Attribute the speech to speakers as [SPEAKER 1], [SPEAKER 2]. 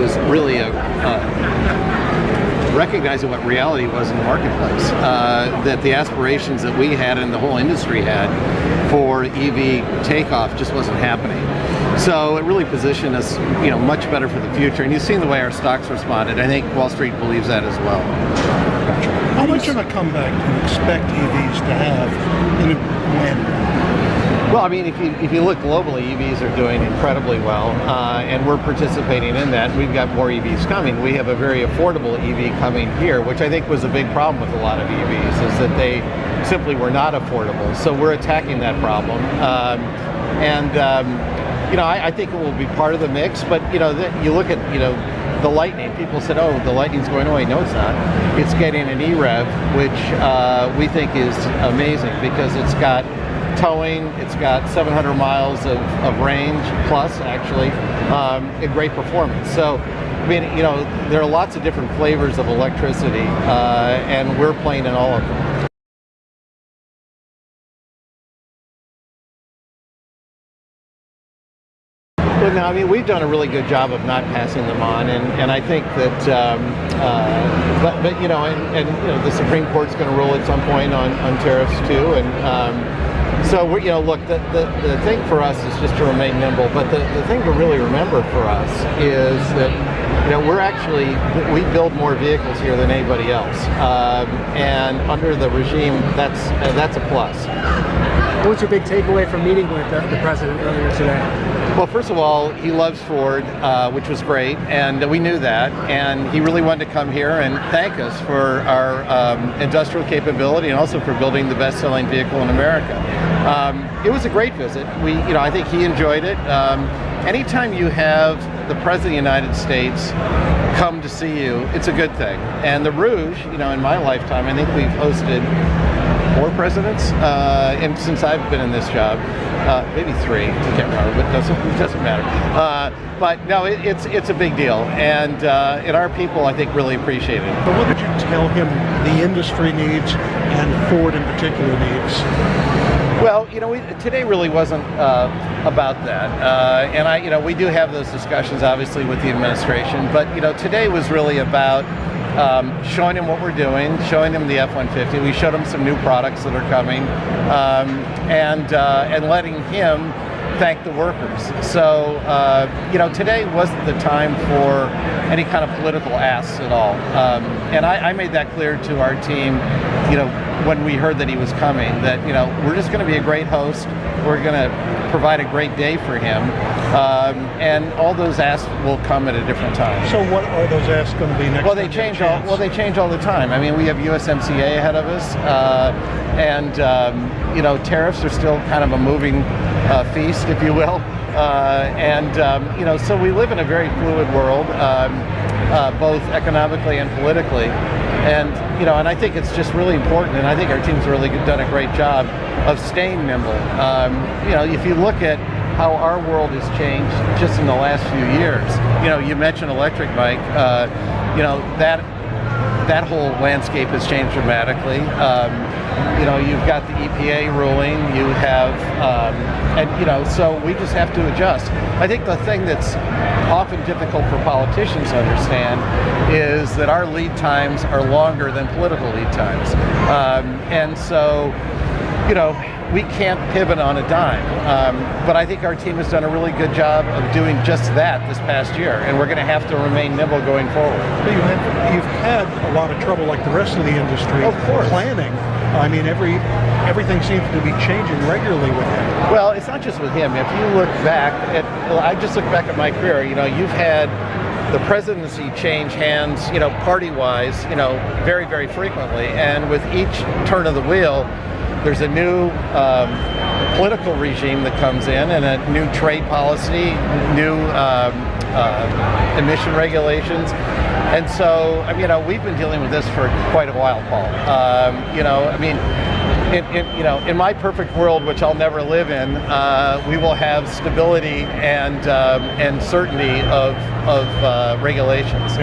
[SPEAKER 1] was really recognizing what reality was in the marketplace, that the aspirations that we had and the whole industry had for EV takeoff just wasn't happening. So it really positioned us, much better for the future. And you've seen the way our stocks responded. I think Wall Street believes that as well.
[SPEAKER 2] How much of a comeback do you expect EVs to have, and when?
[SPEAKER 1] Well, I mean, if you look globally, EVs are doing incredibly well, and we're participating in that. We've got more EVs coming. We have a very affordable EV coming here, which I think was a big problem with a lot of EVs, is that they simply were not affordable. So we're attacking that problem. I think it will be part of the mix, but you look at the Lightning. People said, "Oh, the Lightning's going away." No, it's not. It's getting an e-rev, which we think is amazing because it's got towing, it's got 700 miles of range plus, actually, and great performance. So, I mean, there are lots of different flavors of electricity, and we're playing in all of them. Well, no, I mean, we've done a really good job of not passing them on, and I think that, the Supreme Court's going to rule at some point on tariffs too, and so we're, look, the thing for us is just to remain nimble. But the thing to really remember for us is that we build more vehicles here than anybody else, and under the regime, that's a plus.
[SPEAKER 3] What was your big takeaway from meeting with the president earlier today?
[SPEAKER 1] Well, first of all, he loves Ford, which was great, and we knew that, and he really wanted to come here and thank us for our industrial capability and also for building the best-selling vehicle in America. It was a great visit. I think he enjoyed it. Anytime you have the President of the United States come to see you, it's a good thing. And the Rouge, in my lifetime, I think we've hosted 4 presidents, and since I've been in this job, maybe 3, I can't remember, but it doesn't matter. But no, it's a big deal, and our people, I think, really appreciate it.
[SPEAKER 2] But what did you tell him the industry needs and Ford in particular needs?
[SPEAKER 1] Well, today really wasn't about that, and we do have those discussions, obviously, with the administration. But today was really about showing him what we're doing, showing him the F-150. We showed him some new products that are coming, and letting him thank the workers. So, today wasn't the time for any kind of political asks at all. And I made that clear to our team, when we heard that he was coming, that, we're just going to be a great host. We're going to provide a great day for him. And all those asks will come at a different time.
[SPEAKER 2] So what are those asks going to be next?
[SPEAKER 1] Well, they change all the time. I mean, we have USMCA ahead of us, and tariffs are still kind of a moving feast, if you will. So we live in a very fluid world, both economically and politically. And I think it's just really important, and I think our team's really done a great job of staying nimble. If you look at how our world has changed just in the last few years, you mentioned electric, Mike. That whole landscape has changed dramatically. You've got the EPA ruling. You have, so we just have to adjust. I think the thing that's often difficult for politicians to understand is that our lead times are longer than political lead times, and so we can't pivot on a dime. But I think our team has done a really good job of doing just that this past year, and we're going to have to remain nimble going forward.
[SPEAKER 2] You've had a lot of trouble, like the rest of the industry,
[SPEAKER 1] of course,
[SPEAKER 2] planning. I mean, everything seems to be changing regularly with him.
[SPEAKER 1] Well, it's not just with him. If you look back I just look back at my career. You've had the presidency change hands, party-wise, very, very frequently, and with each turn of the wheel, there's a new political regime that comes in, and a new trade policy, new emission regulations. And so, we've been dealing with this for quite a while, Paul. In my perfect world, which I'll never live in, we will have stability and certainty of regulations.